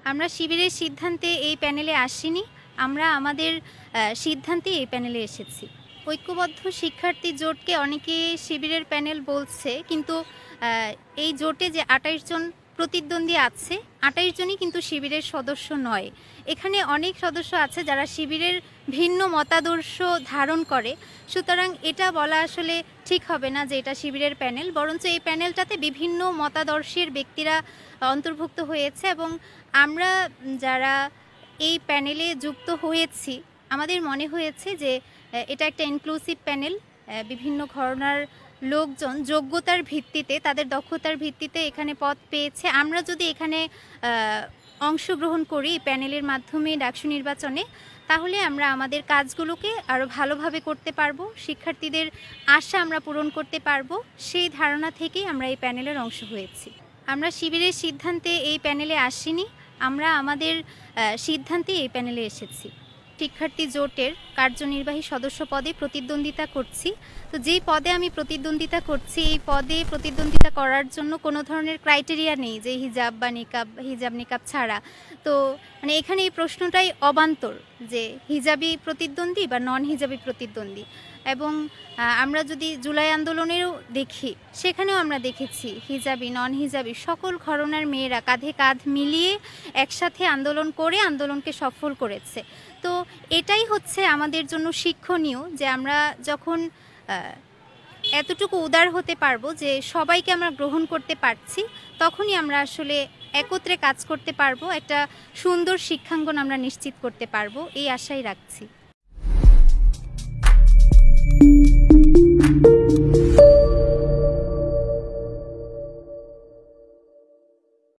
আমরা শিবিরের সিদ্ধান্তে এই প্যানেলে আসিনি। আমরা আমাদের সিদ্ধান্তেই এই প্যানেলে এসেছি। ঐক্যবদ্ধ শিক্ষার্থী জোটকে অনেকে শিবিরের প্যানেল বলছে, কিন্তু এই জোটে যে ২৮ জন প্রতিদ্বন্দ্বী আছে, ২৮ জনই কিন্তু শিবিরের সদস্য নয়। এখানে অনেক সদস্য আছে যারা শিবিরের ভিন্ন মতাদর্শ ধারণ করে। সুতরাং এটা বলা আসলে ঠিক হবে না যে এটা শিবিরের প্যানেল, বরঞ্চ এই প্যানেলটাতে বিভিন্ন মতাদর্শের ব্যক্তিরা অন্তর্ভুক্ত হয়েছে এবং আমরা যারা এই প্যানেলে যুক্ত হয়েছি, আমাদের মনে হয়েছে যে এটা একটা ইনক্লুসিভ প্যানেল। বিভিন্ন ঘরানার লোকজন যোগ্যতার ভিত্তিতে, তাদের দক্ষতার ভিত্তিতে এখানে পদ পেয়েছে। আমরা যদি এখানে অংশগ্রহণ করি প্যানেলের মাধ্যমে ডাকসু নির্বাচনে, তাহলে আমরা আমাদের কাজগুলোকে আরও ভালোভাবে করতে পারবো, শিক্ষার্থীদের আশা আমরা পূরণ করতে পারবো। সেই ধারণা থেকেই আমরা এই প্যানেলের অংশ হয়েছি। আমরা শিবিরের সিদ্ধান্তে এই প্যানেলে আসিনি, আমরা আমাদের সিদ্ধান্তে এই প্যানেলে এসেছি। শিক্ষার্থী জোটের কার্যনির্বাহী সদস্য পদে প্রতিদ্বন্দ্বিতা করছি। তো যেই পদে আমি প্রতিদ্বন্দ্বিতা করছি, এই পদে প্রতিদ্বন্দ্বিতা করার জন্য কোনো ধরনের ক্রাইটেরিয়া নেই যে হিজাব বা নিকাব, হিজাব নিকাব ছাড়া। তো মানে এখানে এই প্রশ্নটাই অবান্তর যে হিজাবি প্রতিদ্বন্দ্বী বা নন হিজাবি প্রতিদ্বন্দ্বী। এবং আমরা যদি জুলাই আন্দোলনেরও দেখি, সেখানেও আমরা দেখেছি হিজাবি নন হিজাবি সকল ঘরানার মেয়েরা কাঁধে কাঁধ মিলিয়ে একসাথে আন্দোলন করে আন্দোলনকে সফল করেছে। তো এটাই হচ্ছে আমাদের জন্য শিক্ষণীয় যে আমরা যখন এতটুকু উদার হতে পারবো যে সবাইকে আমরা গ্রহণ করতে পারছি, তখনই আমরা আসলে একত্রে কাজ করতে পারবো, একটা সুন্দর শিক্ষাঙ্গন আমরা নিশ্চিত করতে পারবো, এই আশাই রাখছি।